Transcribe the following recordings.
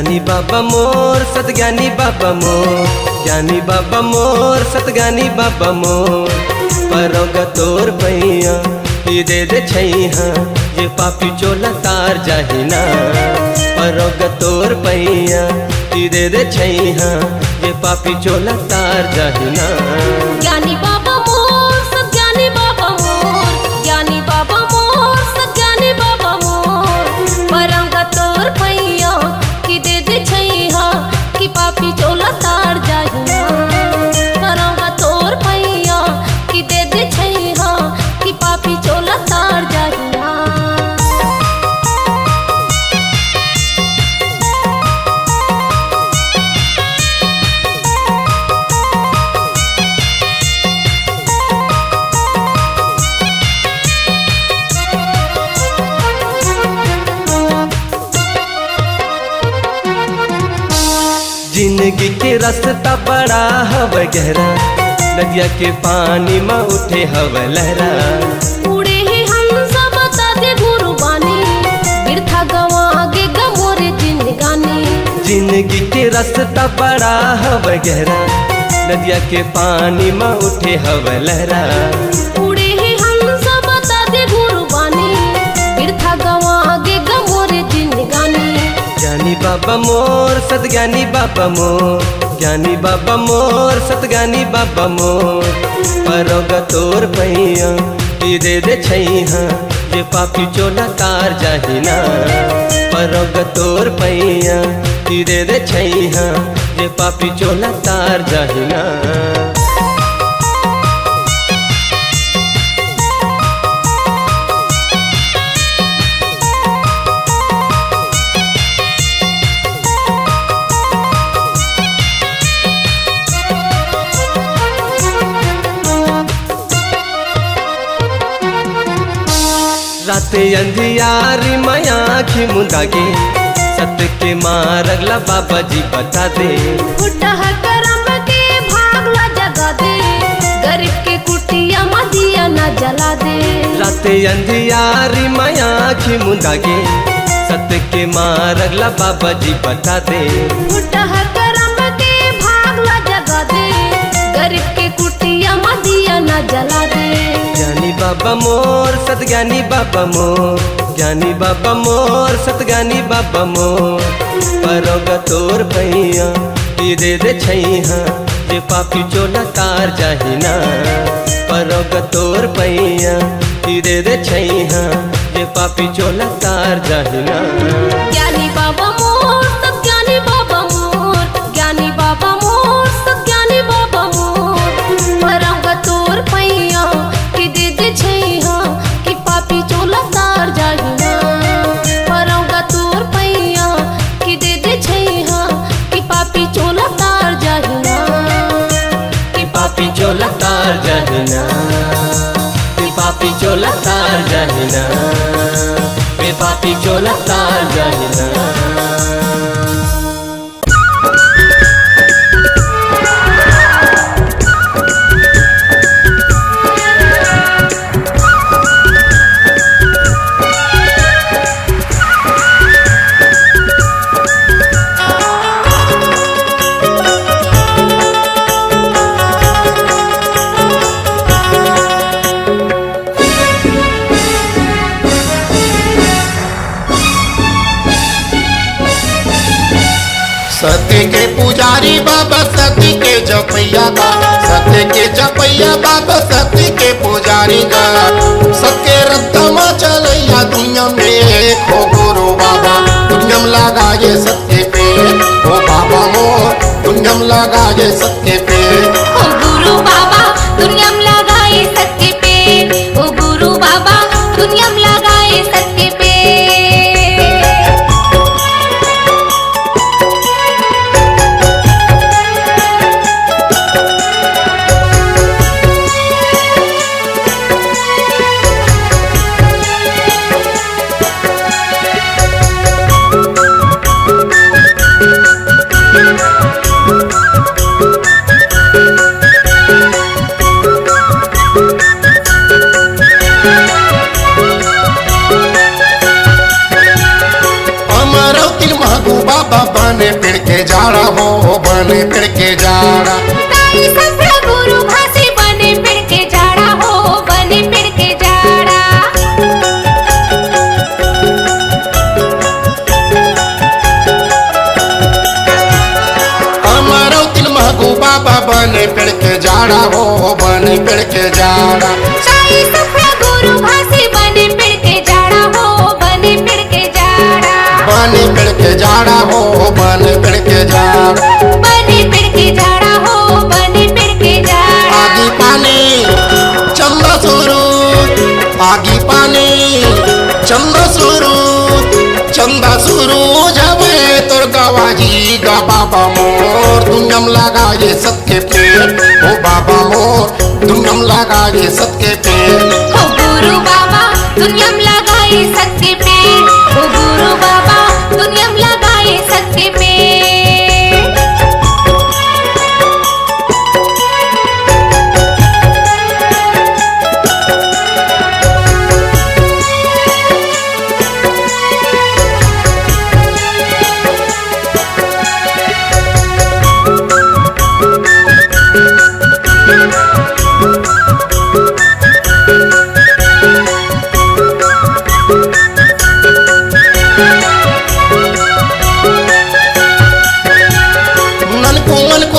ज्ञानी बाबा मोर सतज्ञानी बाबा मोर, ज्ञानी बाबा मोर सतज्ञानी बाबा मोर। परोगा तोर पैया ही दे दे छैहा, ये पापी चोला तार जाहिना। परोगा तोर पैया ही दे दे छैहा, ये पापी चोला तार जाहिना। ज्ञानी बाबा मोर सतज्ञानी बाबा मोर, ज्ञानी बाबा मोर सतज्ञानी बाबा मोर। परोगा तोर पैया ही दे दे छैहा, कि पापी चोला तार जाहिना। परोगा तोर पैया ही दे दे छैहा, कि पापी चोला तार जाहिना। जिंदगी के रास्ता बड़ा हव गहरा, नदिया के पानी में उठे हव लहरा। उड़े ही हम सब बता दे गुरु बानी, बिरथा गवा आगे गमोरे जिंदगानी। जिंदगी के रास्ता बड़ा हव गहरा, नदिया के पानी में उठे हव लहरा। उड़े ही हम सब बता दे गुरु बानी, बिरथा गवा आगे गमोरे जिंदगानी। ज्ञानी बाबा मोर सतज्ञानी बाबा मोर, ज्ञानी बाबा मोर सतज्ञानी बाबा मोर। परोगा तोर पैया ही दे दे छैहा, ये पापी चोला तार जाहिना। परोगा तोर पैया ही दे दे छैहा, ये पापी चोला तार जाहिना। राते अंधियारी माया आँखी मुंदागे, सत्य के मारगला बाबा जी बता दे। फुटा करम के भागला जगा दे, गरीब के कुटिया मदिया न जला दे। राते अंधियारी माया आँखी मुंदागे, सत्य के मारगला बाबा जी बता दे। फुटा करम के भागला जगा दे, गरीब के कुटिया मदिया न जला दे। ज्ञानी बाबा मोर सतज्ञानी बाबा मोर, ज्ञानी बाबा मोर सतज्ञानी बाबा मोर। परोगा तोर पैया ही दे दे छैहा, ये पापी चोला तार जाहिना। परोगा तोर पैया ही दे दे छैहा, ये पापी चोला तार जाहिना। ज्ञानी बाबा मोर सतज्ञानी बाबा मोर, ज्ञानी बाबा मोर सतज्ञानी बाबा मोर। परोगा तोर पैया कि दे दे छैहा, कि पापी चोला तार जाहिना। परोगा तोर पैया कि दे दे छैहा, कि पापी चोला तार जाहिना। कि पापी चोला तार जाहिना, कि पापी चोला तार जाहिना, कि पापी चोला तार जाहिना। बने पेड़ के जाड़ा। ताई सफरा गुरु भासी बने पेड़ के जाड़ा हो, बने पेड़ के जाड़ा। हमारो तिल महगू बाबा बने पेड़ के जाड़ा हो, बने पेड़ के जाड़ा। ताई सफरा गुरु भासी बने पेड़ के जाड़ा हो, बने पेड़ के जाड़ा। बने पेड़ के जाड़ा हो, बने पेड़ के जाड़ा। बने पेड़ के जाड़ा हो, बने पेड़ के जाड़ा। आगी पानी चंदा सूरज, आगी पानी चंदा सूरज, चंदा सूरज हवे तोर गवाजी गा बाबा मोर। दुनियम लगाए सबके पेड़ ओ बाबा मोर, दुनियम लगाए सबके पेड़। ओ गुरु बाबा दुनियम लगाए सबके पेड़, ओ गुरु बाबा दुनियम लगाए सबके पेड़।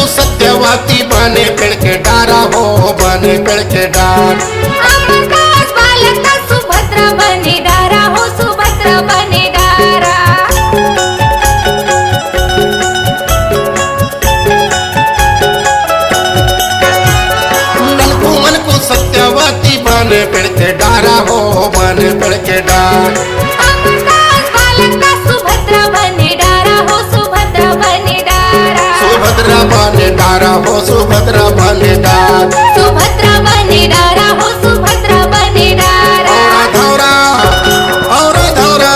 सत्यवती बने पेड़ के डारा हो, बने पेड़ के डार। अमरदास बालका सुभद्रा बने डारा हो, सुभद्रा बने डारा। मन को सत्यवती बने पेड़ के डारा हो, बने पेड़ के डार। अमरदास बालका सुभद्रा बने डारा हो, सुभद्रा बने डारा। सुभद्रा बने डारा हो, सुभद्रा बने डार। सुभद्रा बने डारा हो, सुभद्रा बने डारा। औरा धौरा औरा धौरा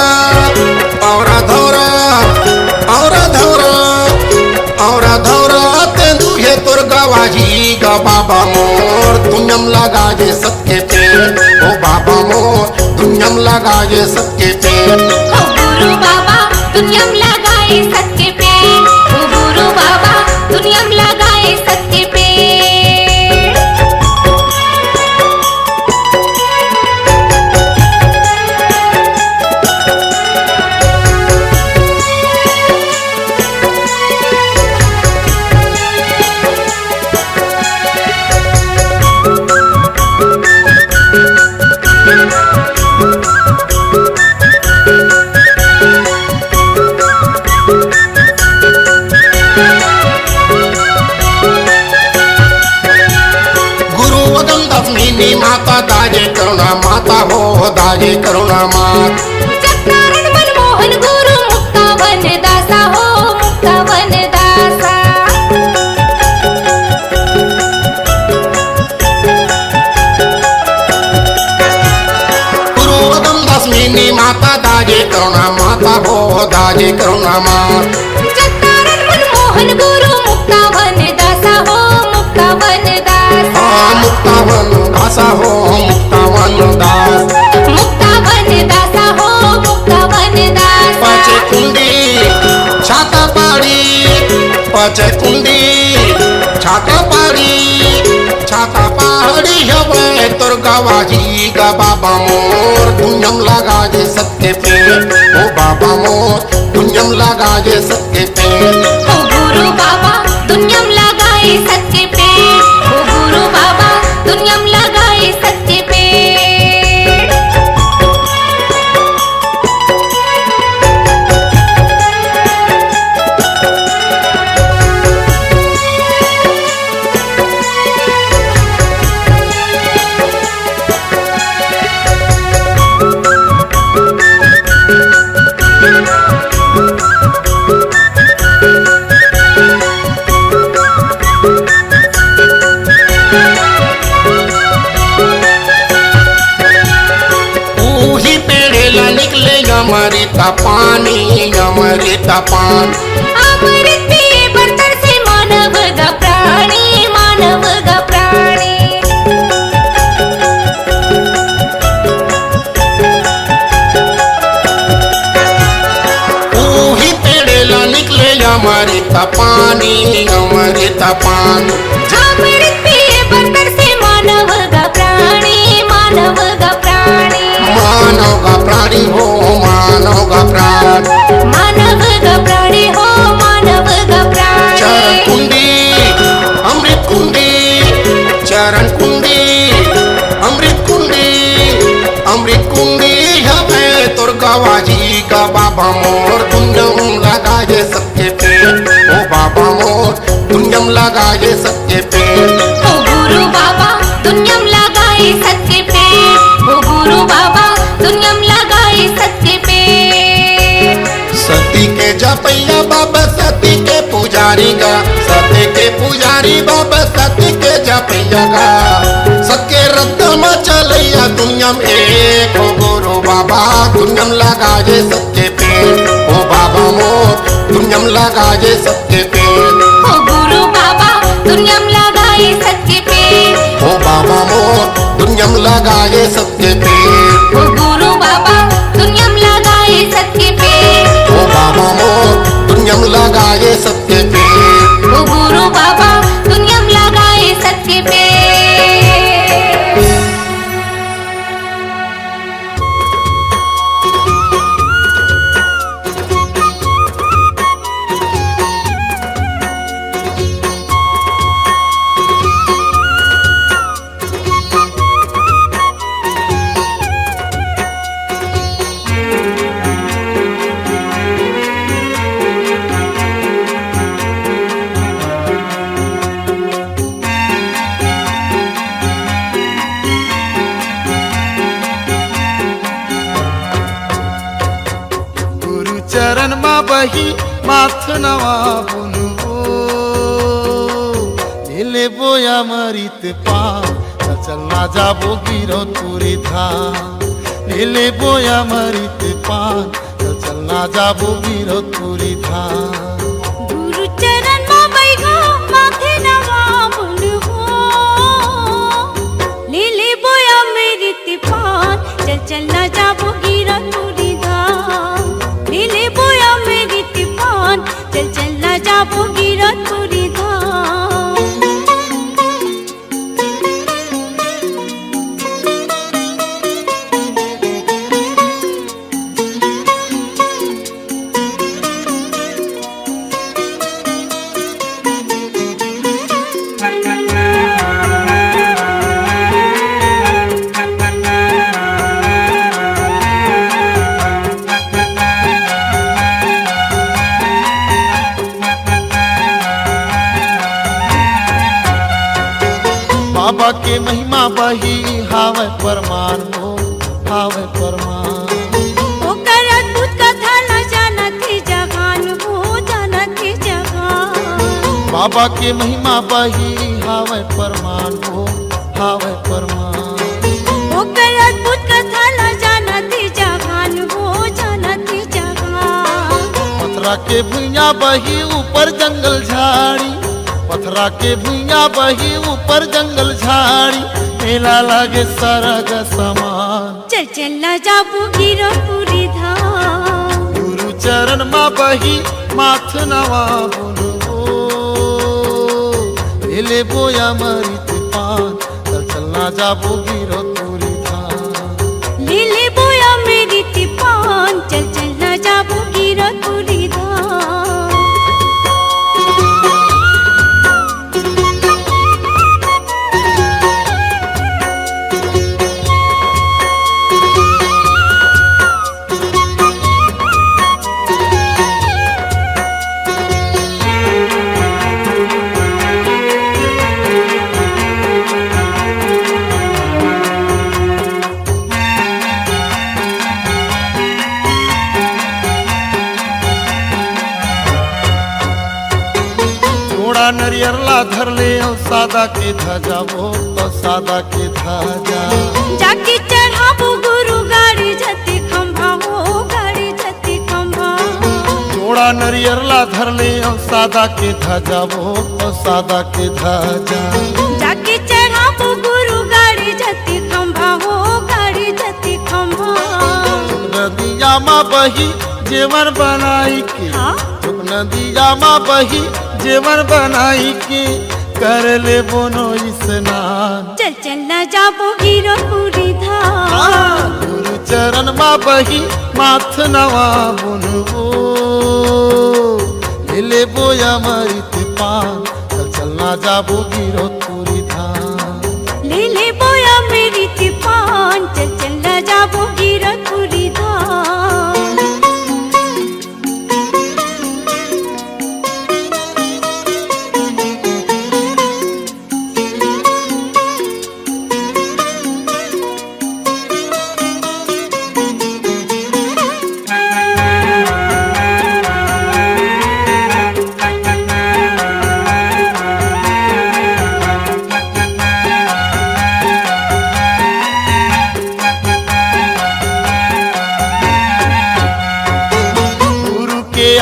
औरा धौरा औरा धौरा औरा धौरा तेंदुहे तोर गवाजी गा बाबा मोर। दुनियम लगाए सबके पेड़ ओ बाबा मोर, दुनियम लगाए सबके पेड़। ओ गुरु बाबा दुनियम लगाए सबके पेड़, ओ गुरु बाबा दुनियम लगाए सबके पेड़। माता दाजे करुणा माता हो, दाजे करुणा मात। चक्रारण मनमोहन गुरु मुक्ता वन दासा हो, मुक्ता वन दासा। गुरु वदम दसमिनी माता दाजे करुणा माता हो, दाजे करुणा मात। चक्रारण मनमोहन गुरु मुक्ता वन दासा हो, मुक्ता वन दासा। मुक्ता वन दासा हो, मुक्ता वन दास। मुक्ता वन दासा हो, मुक्ता वन दासा। पाचे कुंडी छाता पाड़ी, पाचे कुंडी छाता पाड़ी, छाता पहाड़ी हवे तोर गवाजी गा बाबा मोर। दुनियम लगाए सबके पेड़ ओ बाबा मोर, दुनियम लगाए सबके पेड़। ओ गुरु बाबा दुनियम लगाए सबके पेड़, ओ गुरु बाबा दुनियम लगाए सबके पेड़। अमृता पानी, अमृता पान। अमृत पिए बर्तर से मानव गा प्राणी, मानव गा प्राणी। ऊही पेड़ेला निकले अमृता पानी, पान। अमृत पिए बंदर से मानव गा प्राणी, मानव गा प्राणी, मानव का प्राणी हो मानव का प्राण। मानव गा प्राणी हो मानव गा प्राणी। चरण कुंडी अमृत कुंडी, चरण कुंडी अमृत कुंडी, अमृत कुंडी हवे तोर गवाजी का बाबा मोर। दुनियम लगाए सबके पेट ओ बाबा मोर, दुनियम लगाए सबके पेट। ओ गुरु बाबा दुनियम लगाए सत्य पे, ओ गुरु बाबा दुनियम लगाए सत्य पे। सती के जपैया बाबा सती के पुजारी गा, सती के पुजारी बाबा सती के जपैया गा। सबके रत्न में चलैया दुनिया में एक हो गुरु बाबा, दुनियम लगाए सबके पेट ओ बाबा मोर, दुनियम लगाए सबके पेट। ओ गुरु बाबा दुनियम लगाए सत्य पे, ओ बाबा मोर, दुनियम लगाए सबके पेट। ओ गुरु बाबा दुनियम लगाए सत्य पे, ओ बाबा मोर, दुनियम लगाए सबके पेट। ओ गुरु बाबा दुनियम लगाए सत्य पे। गुरु चरण मा बही माथ नवा बुनु ले बोया मरित पा चलना जाबो गिरो तुरी था। ले बोया मरित पान चलना जाबो गिरो तुरी था। गुरु चरण मा बैठो माथे नवा बोलबो, लीले बोया मेरी तिपान चल चल ना जाबो गिरा तुरी धाम। लीले बोया मेरी तिपान चल चल ना जाबो गिरा तुरी धाम। बाबा के महिमा बही हावे परमान हो हावे परमान। ओकर अद्भुत कथा न जानत ही जहान हो, जानत ही जहान। बाबा के महिमा बही हावे परमान हो हावे परमान। ओकर अद्भुत कथा न जानत ही जहान हो, जानत ही जहान। पथरा के भुइया बही ऊपर जंगल झाड़ी, पथरा के भुइया बही ऊपर जंगल झाड़ी। मेला लागे सरग समान, चल चल ना जाबू गिरो पूरी धाम। गुरु चरण मा बही माथ नवा बोलो ले बोया मरित पान चलना जाबो गिरो तुरी धाम। लीले बोया मेरी तिपान चल चल ना जाबू गिरो पूरी धाम। नरियर ला धर ले सादा के ध्वजा वो तो सादा के ध्वजा। जाके चढ़ाबो गुरु गाड़ी जति खंभा हो, गाड़ी जति खंभा। जोड़ा नरियर ला धर ले सादा के ध्वजा वो तो सादा के ध्वजा। जाके चढ़ाबो गुरु गाड़ी जति खंभा हो, गाड़ी जति खंभा। नदिया मा बही जेवर बनाई के, हाँ? नदिया मा बही जेवन बनाई के कर ले बोनो स्नान। चल चल न जाबो गिरो पूरी धाम। गुरु चरण मा बही माथ नवा बुनबो ले बोया मरित पान। चल चल ना जाबो गिरो पूरी धाम। ले बोया मेरी तिपान। चल चल न जाबो गिरो पूरी धाम।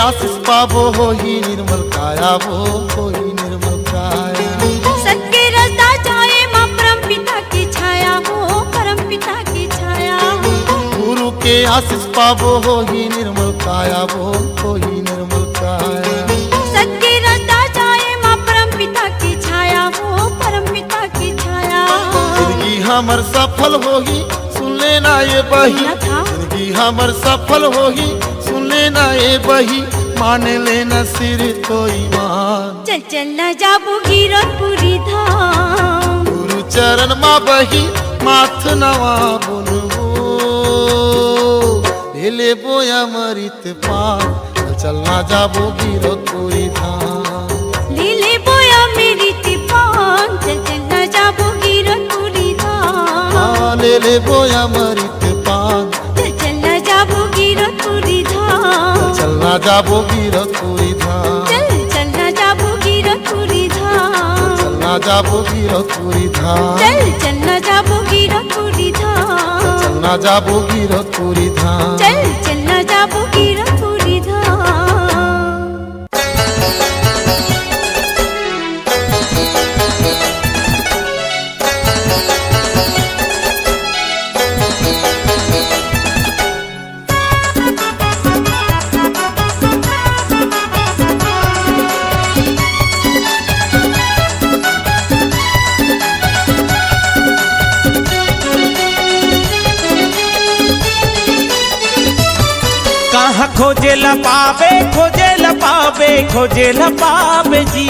आशीष पाबो हो ही निर्मल काया, वो हो ही निर्मल काया। सत्य रसदा जाए माँ परम पिता की छाया हो, परम पिता की छाया हो। गुरु के आशीष पाबो हो ही निर्मल काया, वो हो ही निर्मल काया। सत्य रसदा जाए माँ परम पिता की छाया हो, परम पिता की छाया हो। जिंदगी हमर सफल होगी सुन लेना ये बही। जिंदगी हमर सफल होगी सुन लेना ये बही। मान लेना सिर तो ईमान। चल चल न जाबो गिरपुरी धाम। गुरु चरण मा बही माथ नवा बुनबो ले बोया मरित पान। चल चल ना जाबो गिरपुरी धाम। ले बोया मेरी तिपान। चल चल न जाबो गिरपुरी धाम। ले बोया मरित पान। चल चल न जाबो गिरपुरी धाम। चल ना जाबो गिरपुरी धाम। चल चल न जाबो गिरपुरी धाम। चल ना जाबो गिरपुरी धाम। चल चल न जाबो गिरपुरी धाम। चल ना जाबो गिरपुरी धाम। चल चल न जाबो गिरपुरी धाम। कहाँ खोजे लपावे, खोजे लपावे, खोजे लपावे जी।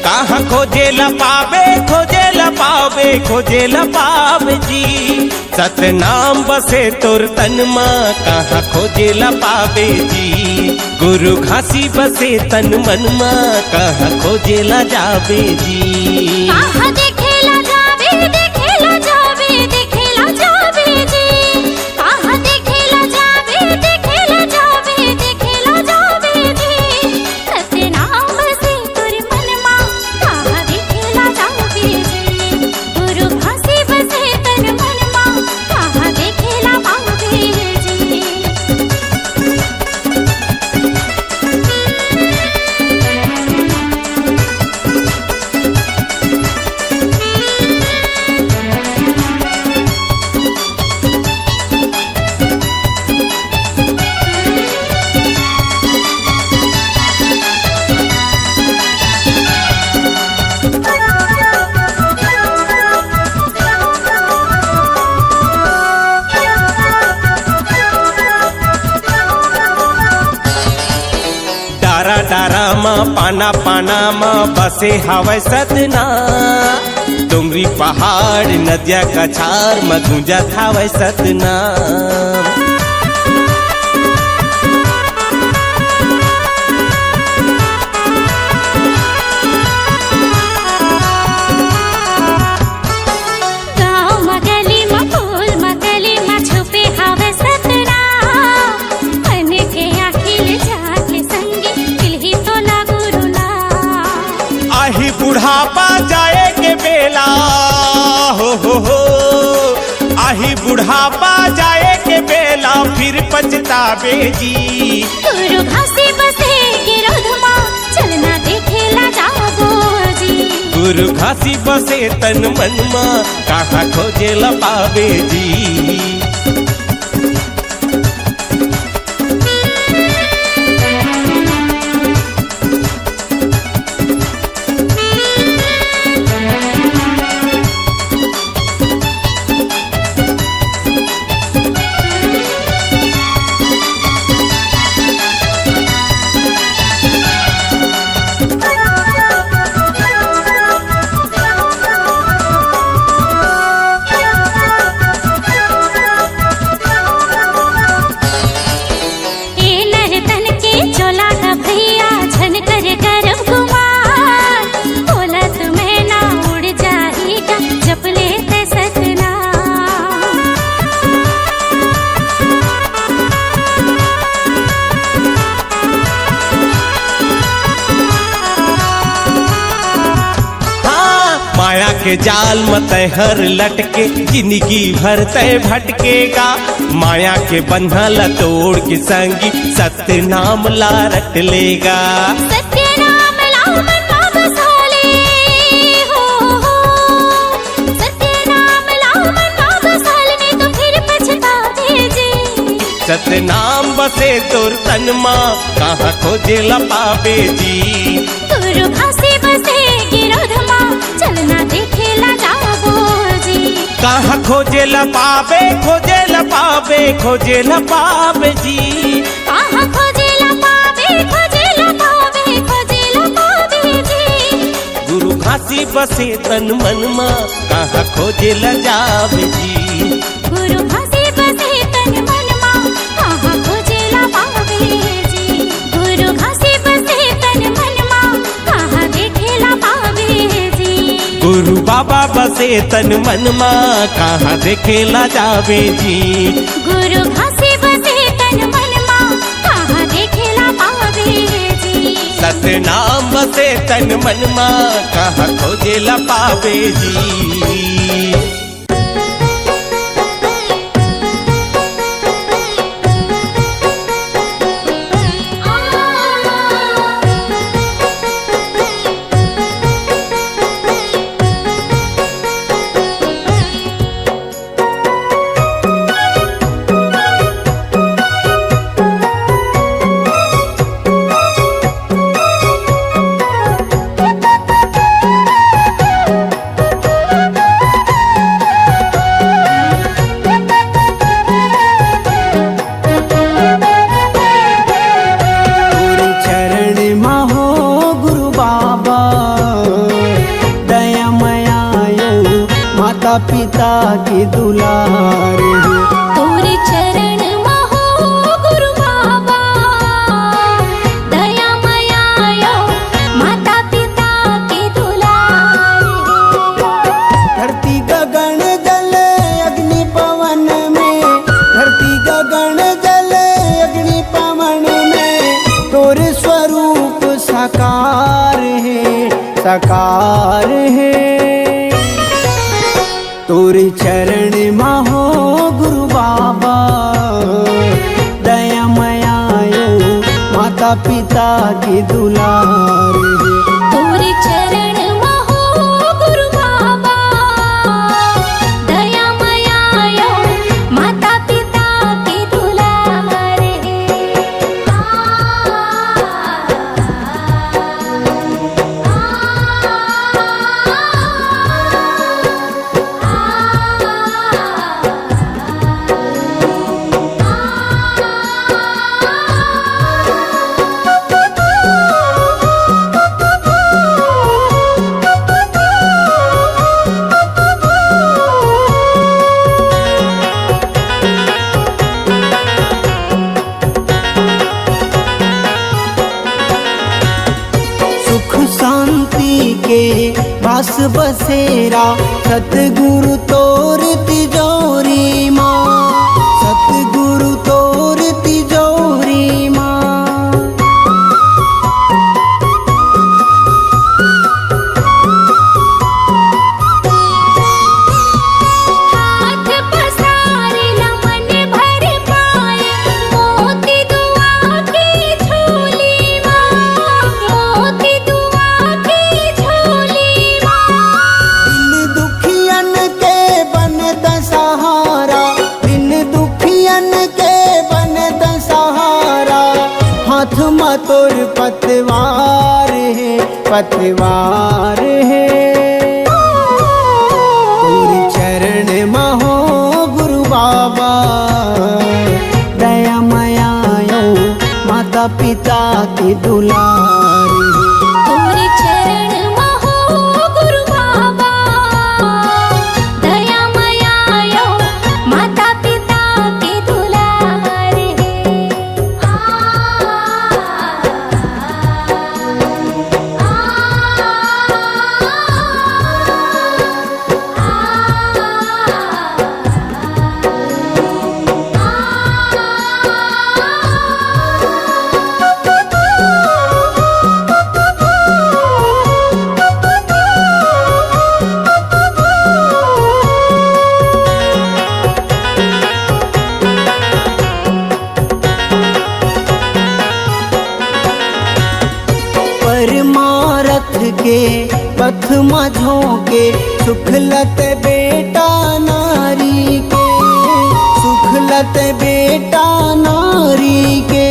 कहाँ खोजे लपावे, खोजे लपावे, खोजे लपावे जी। सतनाम बसे तोर तन माँ कहाँ खोजे लपावे जी। गुरु घासी बसे तन मन माँ कहाँ खोजे ला जावे जी। कहाँ देखेला जावे, देखेला जावे, देखेला जावे जी। कहाँ देखेला जावे, देखेला जावे, देखेला जावे जी। सतनाम से तुर मन माँ कहाँ देखेला जावे जी। गुरु घासी बसे तन मन माँ कहाँ देखेला पावे जी। डारा डारा माँ पाना पाना माँ बसे हवै सतना। डुमरी पहाड़ नदिया कछार में गूंजत हवै सतना। गाँव म गली म फूल म गली म छुपे हवै सतना। मन के अखिल जाके संगे दिलही तो लागू रुला। आही बुढ़ापा जाए के बेला हो। आही बुढ़ापा जाए के बेला फिर पछतावे जी। गुरु घासी बसे गिरोधमा चलना देखेला जाबो जी। गुरु घासी बसे तन मन माँ कहाँ खोजे ला पावे जी। के जाल मत हर लटके, जिंदगी भर तय भटकेगा। माया के बंधल तोड़ के संगी सत्य नाम ला रट लेगा। सत्य नाम लाओ मन में बसाले हो, सत्य नाम लाओ मन में बसाले, नहीं तो फिर पछताओगे जी। सत्य नाम बसे तोर तन माँ, कहाँ खोजे लपावे जी। गुरु घासे बसे गिरोधमा, चलना देखेला जाबो जी। कहाँ खोजे लपावे, खोजे लपावे, खोजे लपावे जी। कहाँ खोजे लपावे, खोजे लपावे, खोजे लपावे जी। गुरु घासी बसे तन मन माँ, कहाँ खोजे ल जावे जी। गुरु घासे बसे तन मन मां, कहाँ खोजे लपावे जी। गुरु घासे बसे तन मन मां, कहाँ देखे लपावे जी। गुरु बाबा बसे तन मन माँ, कहाँ देखे ला जावे जी। गुरु घासे बसे तन मन मां, कहाँ देखे लपावे जी। सत्य नाम बसे तन मन माँ, कहाँ खोजे ला पावे जी। पिता की दुलार है। तोरे चरण महो गुरु बाबा, दया मया माता पिता के दुलार। धरती गगन जल अग्नि पवन में, धरती गगन जल अग्नि पवन में, तोरे स्वरूप साकार है, साकार है। तोरे चरण महो गुरु बाबा, दया मयायो माता पिता की दुलार है। तोरे चरण महो गुरु बाबा, दया मया माता पिता के दुलार पास बसेरा सतगुरु तोर तिजोरी माँ, सतगुरु तोर तिजोरी माँ। हाथ पसारे मन भर पाए, मोती दुआ की झोली माँ, मोती दुआ की झोली माँ। बिन दुखियन के बन दसहारा, बिन दुखियन के बन दसहारा, हाथ में तोर पतवार है, पतवार है। तोर चरण महो गुरु बाबा, दया मयायो माता पिता की दुलार है। तोरे चरण महो गुरु बाबा, दया मया माता पिता के दुलार है। के सुखलत बेटा नारी के, सुखलत बेटा नारी के।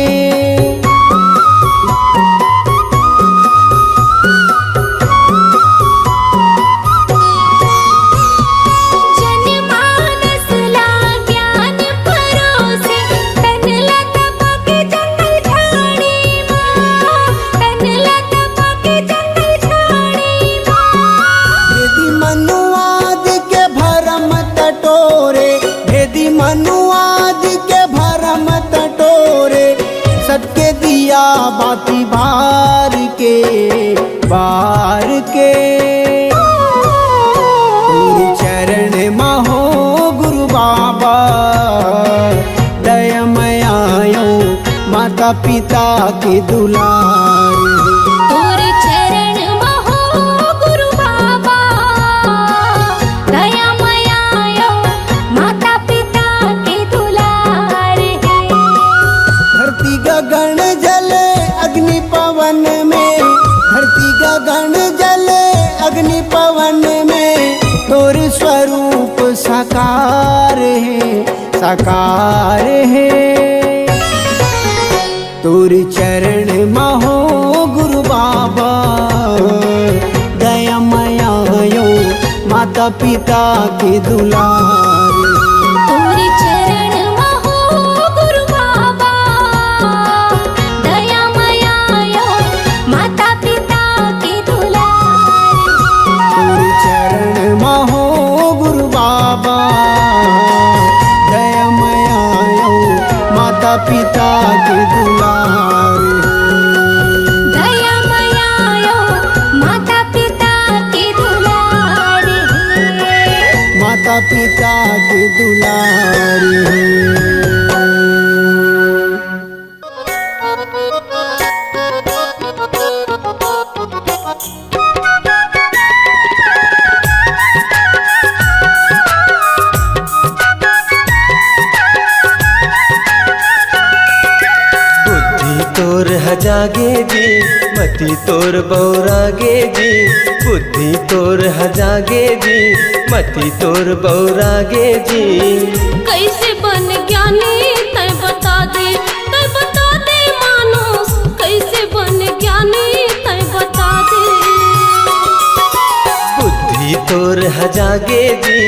जनमानस ला ज्ञान परोसे, तनला तपाके जंगल झाड़ी माँ, तनला तपाके जंगल झाड़ी माँ। भेदी मनुवाद के भरम टटोरे, भेदी मनुवाद के भरम टटोरे, सबके दिया बाती बार के, बार के। तेरे चरण महो गुरु बाबा, दयामयायो माता पिता के दुलार। तोरे चरण महो गुरु बाबा, दयामयायो माता पिता के दुलार है। धरती गगन जल अग्नि पवन में, धरती गगन जल अग्नि पवन में, तोर स्वरूप साकार है, साकार है। तोर चरण महो गुरु बाबा, दयामयायो माता पिता के दुलार। तोरे चरण महो गुरु बाबा, दयामयायो माता पिता के दुलार। तोर चरण महो गुरु बाबा, दयामयायो माता पिता के दुलार। दयामयायो माता पिता के दुलार है। माता पिता के दुलार है। बुद्धि तोर हजागे जी, मति तोर बौरागे जी। बुद्धि तोर हजागे जी, मति तोर बौरागे जी। कैसे बन ज्ञानी तय बता दे, तय बता दे मानुस। कैसे बन ज्ञानी तय बता दे। बुद्धि तोर हजागे जी,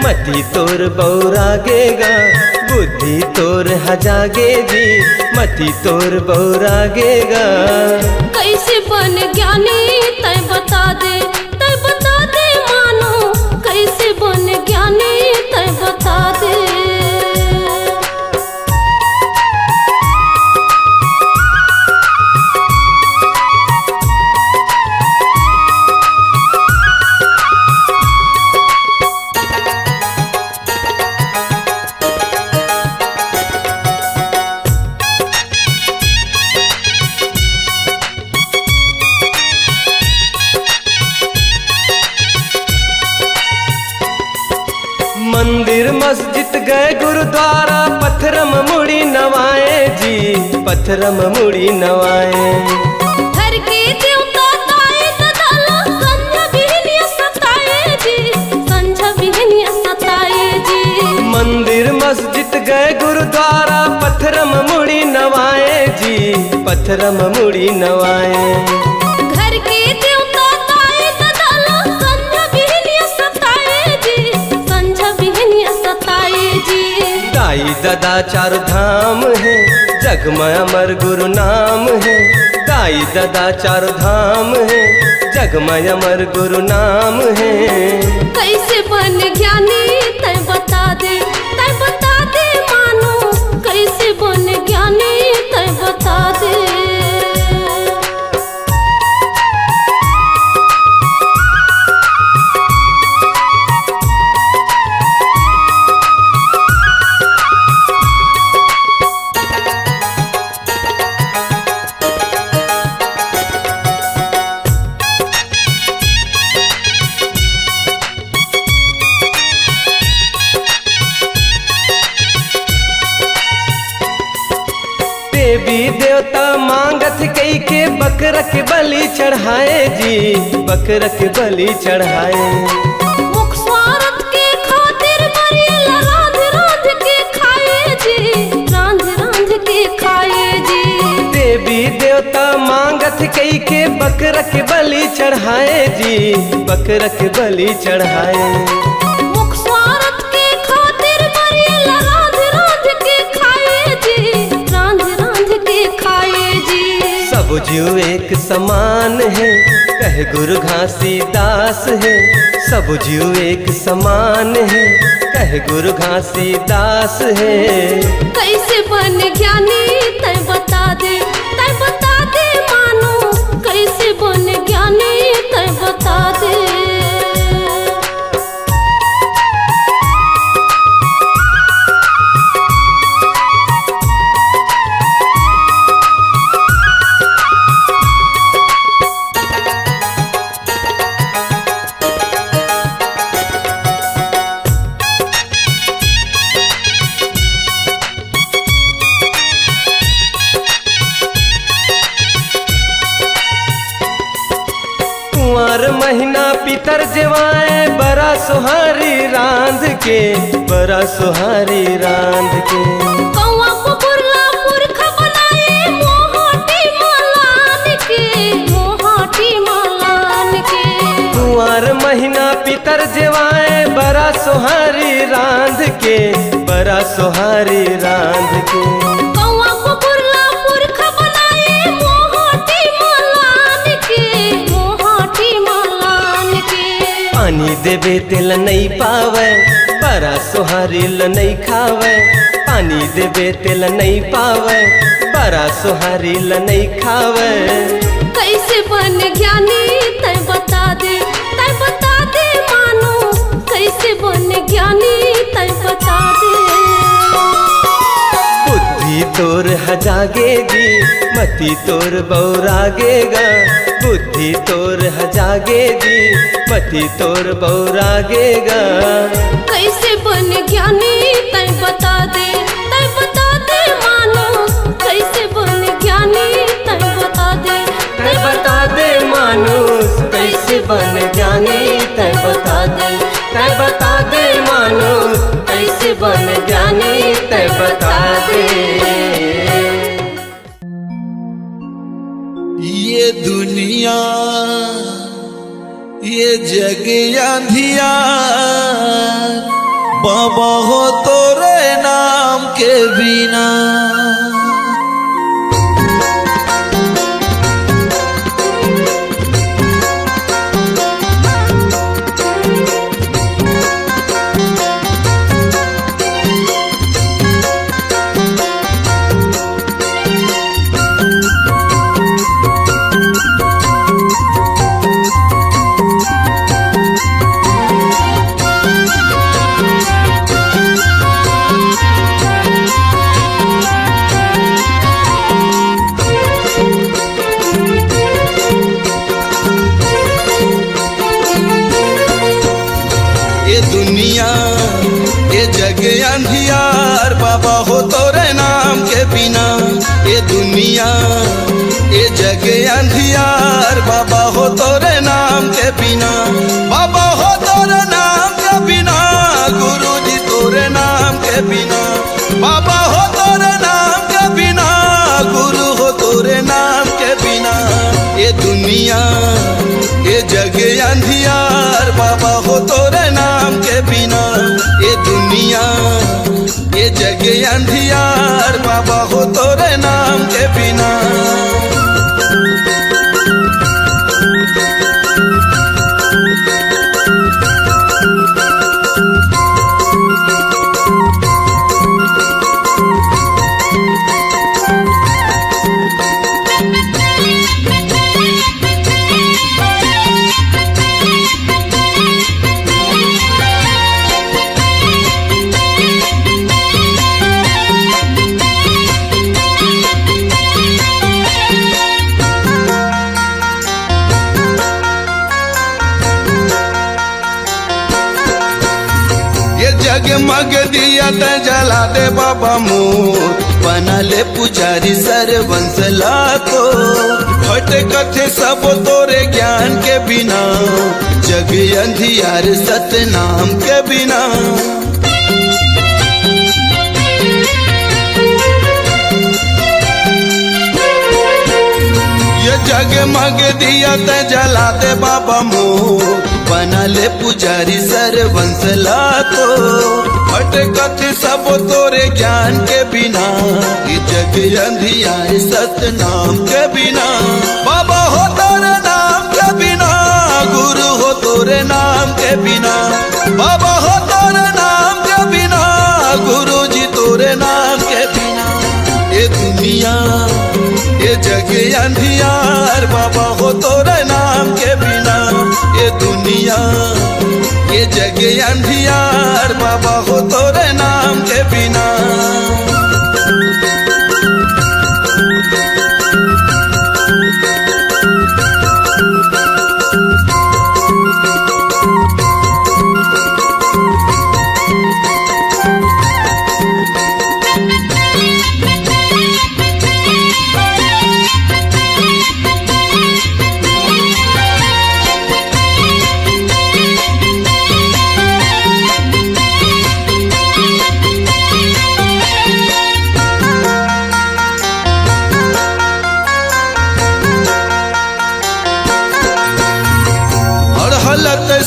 मति तोर बौरागेगा। बुद्धि तोर हजागे जी, मति तोर बौरागेगा। कैसे बन ज्ञानी तय बता दे, तय बता दे मानो। कैसे बन ज्ञानी तय बता दे। मंदिर मस्जिद गए गुरुद्वारा, पत्थरम मुड़ी नवाए जी। पत्थरम मुड़ी नवाए। घर के देवता ताए ददाला, संझा बिहनिया सताए जी, संझा बिहनिया सताए जी। मंदिर मस्जिद गए गुरुद्वारा, पत्थरम मुड़ी नवाए जी। पत्थरम मुड़ी नवाए। घर के देवता ताए ददाला, संझा बिहनिया सताए जी, संझा बिहनिया सताए जी। दाई ददा चार धाम है, जग में अमर गुरु नाम है। दाई ददा चार धाम है, जग में अमर गुरु नाम है। कैसे बन ज्ञानी तय बता दे, तय बता दे मानो। कैसे बन ज्ञानी तय बता दे। देवी देवता मांगत कई के बकरा के बलि चढ़ाए जी, बकरा के बलि चढ़ाए। मुख स्वार्थ के खातिर मरियल रांध रांध के खाए जी, रांध रांध के खाए जी। देवी देवता मांगत कई के बकरा के बलि चढ़ाए जी, बकरा के बलि चढ़ाए। मुख स्वार्थ के खातिर मरियल रांध रांध के खाए जी, रांध रांध के खाए जी। सब जीव एक समान है कहे गुरु घासीदास है, सब जीव एक समान है कहे गुरु घासीदास है। कैसे बन ज्ञानी तय बता दे, तय बता दे मानो, कैसे बन ज्ञानी तय बता दे। कुंवर महीना पितर जेवाए बड़ा सुहारी रांध के, बड़ा सुहारी रांध के। कौवा पुरला पुरखा बनाए मोहाटी मलान के, मोहाटी मलान के। कुंवर महीना पितर जेवाए बड़ा सुहारी रांध के, बड़ा सुहारी रांध के। कौवा पुरला पुरखा बनाए मोहाटी मलान के, मोहाटी मलान के। पानी देवे तेल नहीं पावे बड़ा सुहारी ल नहीं खावे, पानी देवे तेल नहीं पावे बड़ा सुहारी ल नहीं खावे। कैसे बन ज्ञानी तय बता दे, तय बता दे मानो, कैसे बन ज्ञानी तय बता दे। बुद्धि तोर हजागेगी मति तोर बौरागेगा, बुद्धि तोर हजागेगी मति तोर बौरागेगा। कैसे बन ज्ञानी तय बता दे, तय बता दे मानो, कैसे बन ज्ञानी तय बता दे, तय बता दे मानुष कैसे बन ज्ञानी तय बता दे, तय बता दे मानुष कैसे बन ज्ञानी तय बता दे। ये दुनिया ये जग अंधियार, बाबा हो तोरे नाम के बिना। अंधियार, बाबा हो तोरे नाम के बिना। ये दुनिया ये जग अंधियार, बाबा हो तोरे नाम के बिना। बाबा हो तोरे नाम के बिना, गुरु जी तोरे नाम के बिना। बाबा हो तोरे नाम के बिना, गुरु हो तोरे नाम के बिना। ये दुनिया ये जग अंधियार, बाबा हो तोरे नाम के बिना। ये दुनिया ये जग अंधियार, बाबा हो तोरे नाम के बिना। जगमग दिया त जला दे बाबा मोर बना ले पुजारी सरवंश लाखो भटकत सब तोरे ज्ञान के बिना जग अंधियार सतनाम के बिना ये जगमग दिया त जला दे बाबा मोर बना ले पुजारी सरवंश लाखो भटकत सब तोरे ज्ञान के बिना ये जग अंधियार सतनाम के बिना बाबा हो तोरे नाम के बिना गुरु हो तोरे नाम के बिना बाबा हो तोरे नाम के बिना गुरु जी तोरे नाम के बिना ये दुनिया ये जग अंधियार बाबा हो तोरे नाम के बिना ये दुनिया ये जग अंधियार बाबा हो तोरे नाम के बिना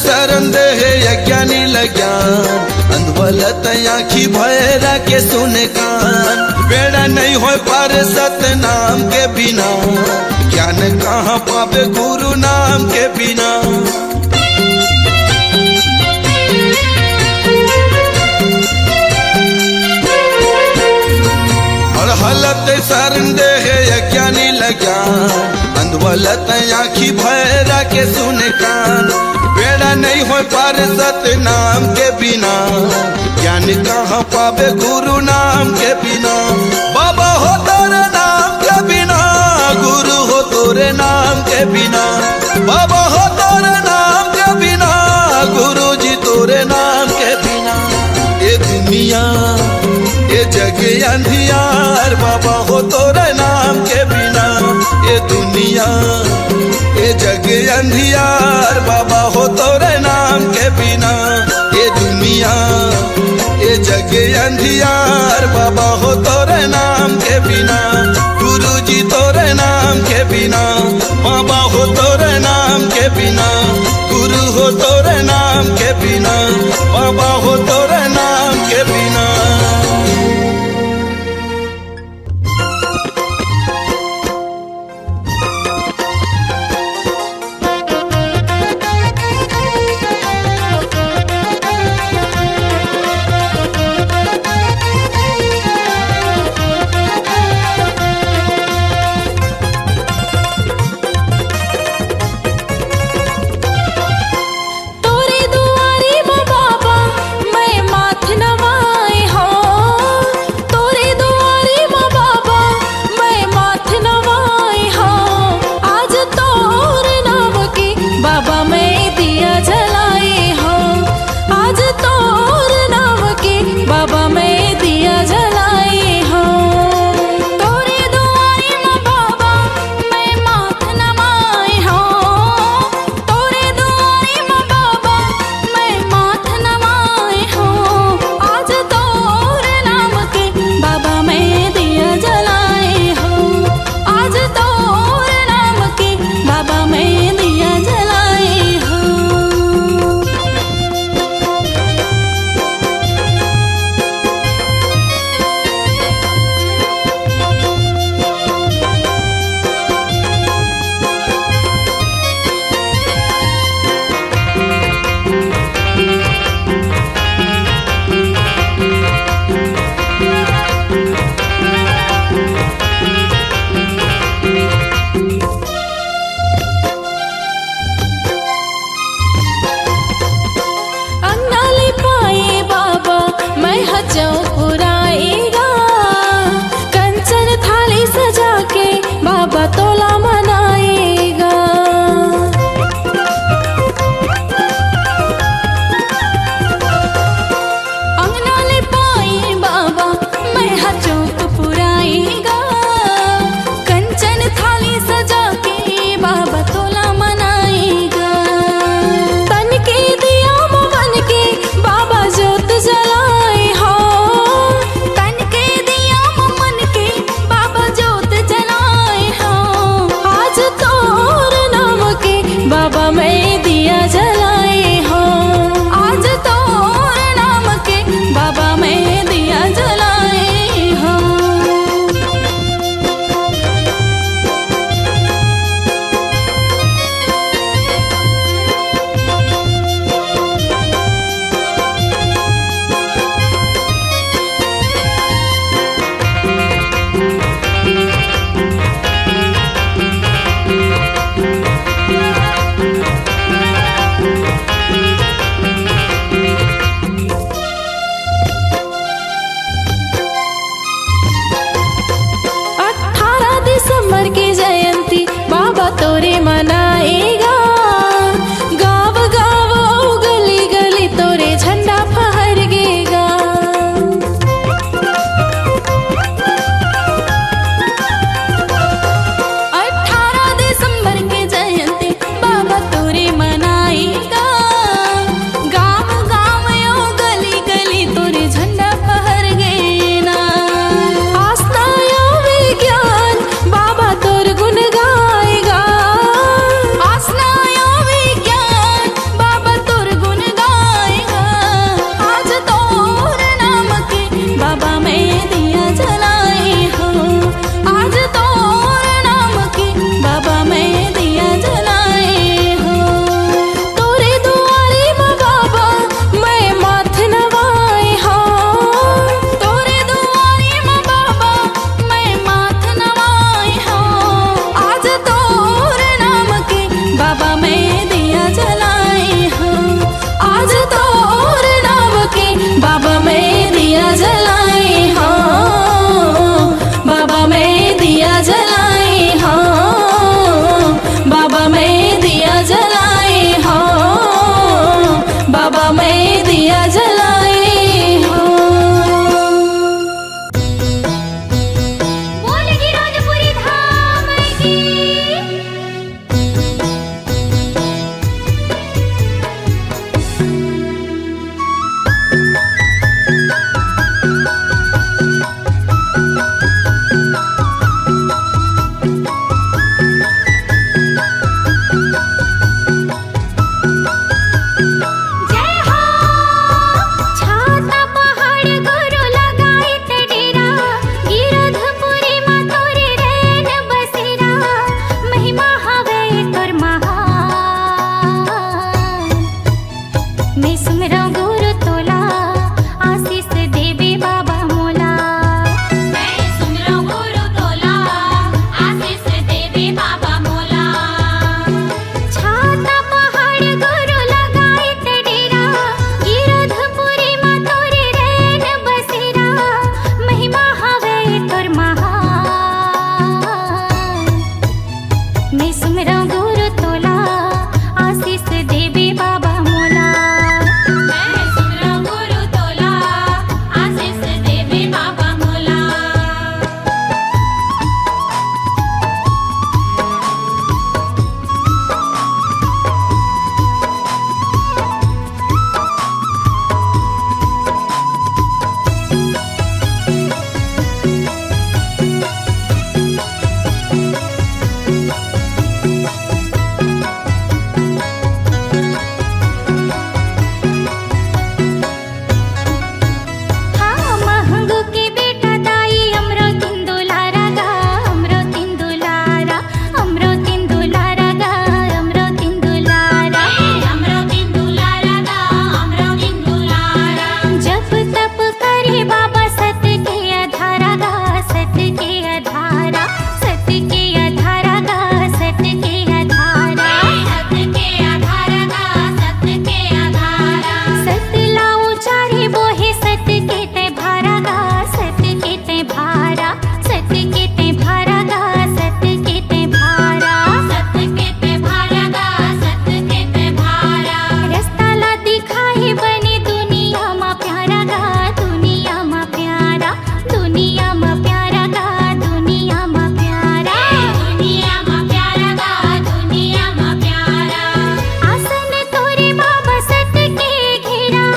शरण दे यज्ञानी लज्ञान अंधवलत आँखी भैरा के सुने कान बेड़ा नहीं हो पार सतनाम के बिना ज्ञान कहाँ पावे गुरु नाम के बिना और हलत शरण दे यज्ञानी लज्ञान अंधवलत आँखी भैरा के सुने कान बेड़ा नहीं हो पार सतनाम के बिना ज्ञान कहाँ पावे गुरु नाम के बिना बाबा हो तोरे नाम के बिना गुरु हो तोरे नाम के बिना बाबा हो तोरे नाम के बिना गुरु जी तोरे नाम के बिना ये दुनिया ये जग अंधियार बाबा हो तोरे नाम के बिना ये दुनिया ये जग अंधियार बाबा हो तोरे नाम के बिना ये दुनिया ये जग अंधियार बाबा हो तोरे नाम के बिना गुरु जी तोरे नाम के बिना बाबा हो तोरे नाम के बिना गुरु हो तोरे नाम के बिना बाबा हो तोरे नाम के बिना तोरे दुआरी बाबा मैं माथे तोरे मनाएगा, गाँव गाँव और गली गली तोरे झंडा फहरगेगा। 18 दिसंबर के जयंती बाबा तोरे मनाएगा, गाँव गाँव और गली गली तोरे झंडा फहरगेना। आस्था या विज्ञान बाबा तोर गुण गाएगा, आस्था या विज्ञान बाबा तोर गुण गाएगा। आज तोर नाम के बाबा मैं दिया जलाए हो, आज तोर नाम के बाबा मैं दिया जलाए हो। तोरे दुआरे माँ बाबा मैं माथ नवाए हो, तोरे दुआरे माँ बाबा मैं माथ नवाए हो। आज तोर नाम के बाबा मैं दिया जलाए हो, आज तोर नाम के बाबा मैं दिया जलाए हो, बाबा मैं दिया जलाए हो, बाबा मैं दिया जलाए हो, बाबा मैं दिया जलाए हो। बोल गिरोधपुरी धाम की। जय हो छाता पहाड़ गुरु लगाई ते डेरा, गिरोधपुरी माँ तोरे रैन बसेरा। महिमा हवे तोर महान, मैं सुमरा गुरु तोला, आशीष देवे बाबा मोला। मैं सुमरा गुरु तोला, आशीष देवे बाबा मोला। छाता पहाड़ गुरु लगाई ते डेरा, गिरोधपुरी माँ तोरे रैन बसेरा। महिमा हवे तोर महान, मैं सुमरा गुरु तोला, आशीष देवे बाबा मोला। मैं सुमरा गुरु तोला, आशीष देवे बाबा मोला। हाँ महंगू के बेटा दाई अमरो तिंदुलारा गा, अमरो तिंदुलारा, अमरो तिंदुलारा गा, अमरो तिंदुलारा, अमरो तिंदुलारा गा, अमरो तिंदुलारा। जप तप करे बाबा सत के आधारा गा, सत के आधारा, सत के आधारा गा, सत के आधारा, सत के आधारा गा, सत के आधारा। सत लाओ चारे बोहे सत के ते भारा गा, सत के ते भारा, सत के ते भारा गा, सत के ते भारा, सत के ते भारा गा, सत के ते भारा। रास्ता ला दिखाए बने दुनिया मा प्यारा गा, दुनिया मा प्यारा, दुनिया मा प्यारा गा, दुनिया मा प्यारा, दुनिया मा प्यारा गा, दुनिया मा प्यारा। आसन तोरे बाबा सत के घेरा,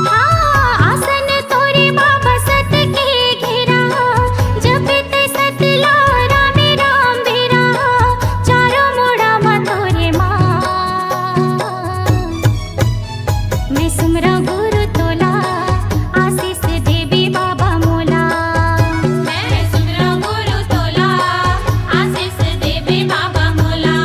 हाँ आसन तोरे बाबा सत के घेरा। जपत सत लारा में राम बेरा, चारों मोड़ा मा तोरे मान। मैं सुमरा गुरु तोला, आशीष देवी बाबा मोला। मैं सुमरा गुरु तोला, आशीष देवी बाबा मोला।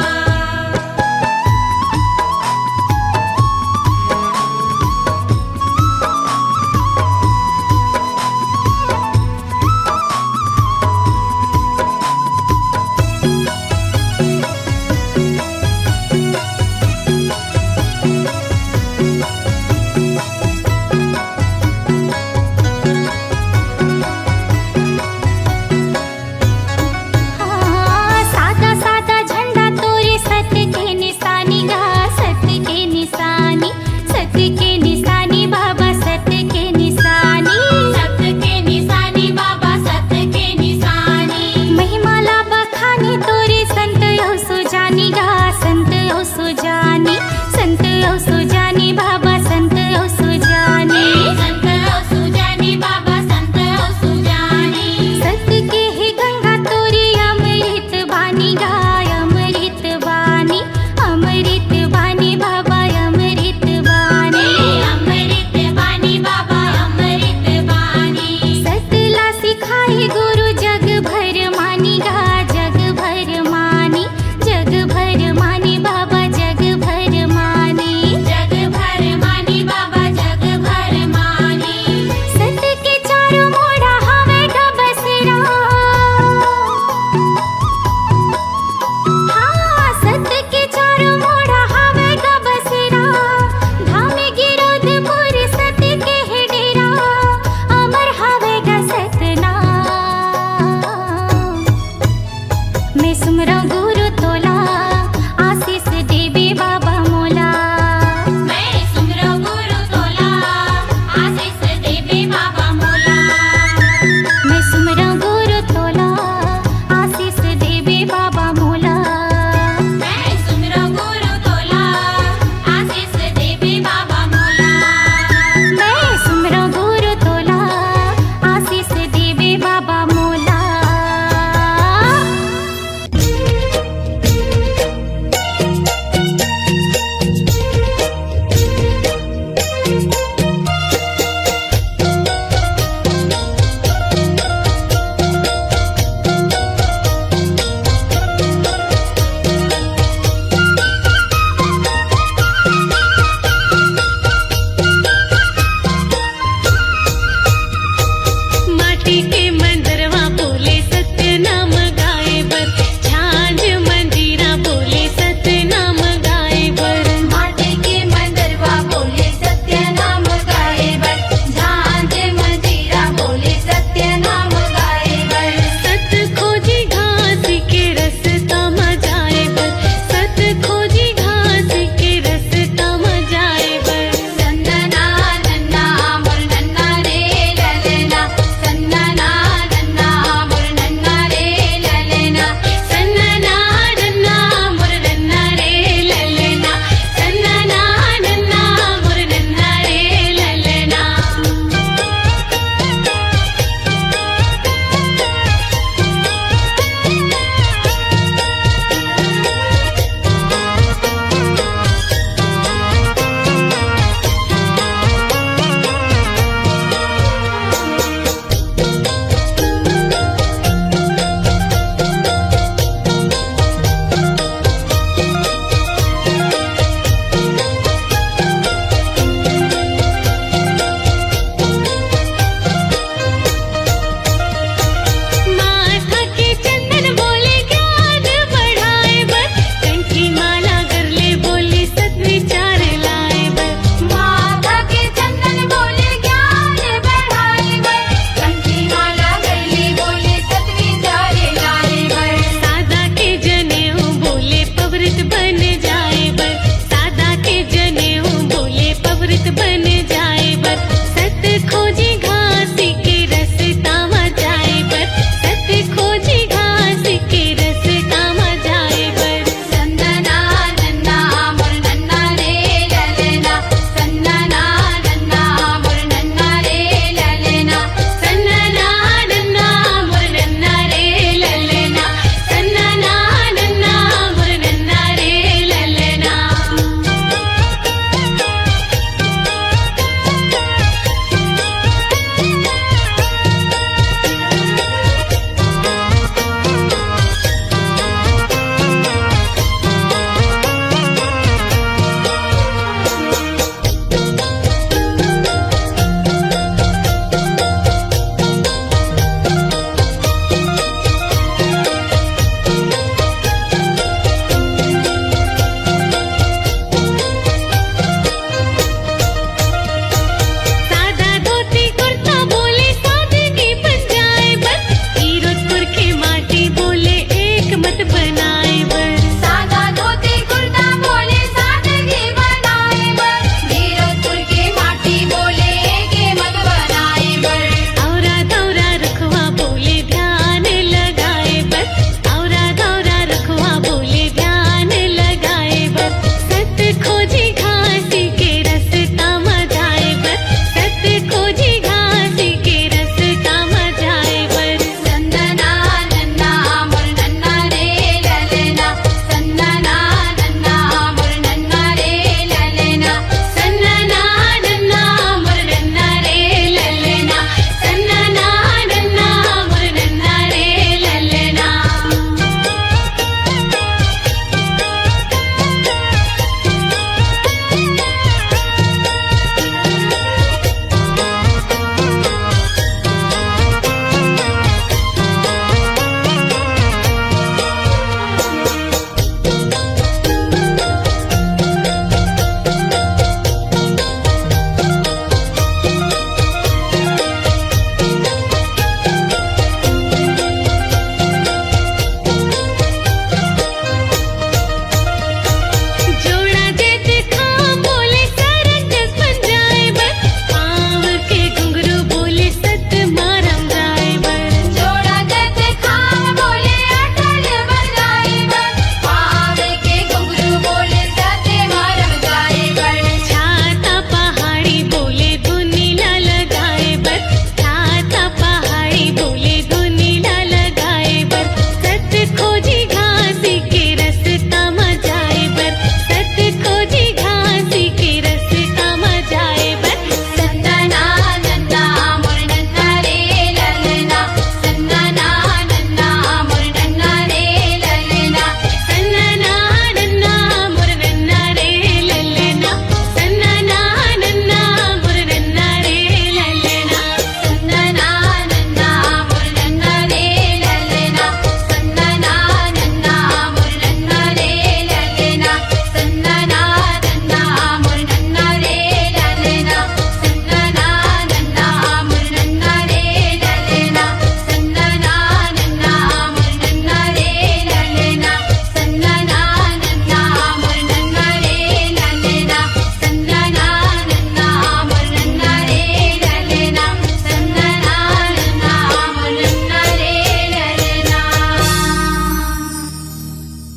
अमृत बन जाए बर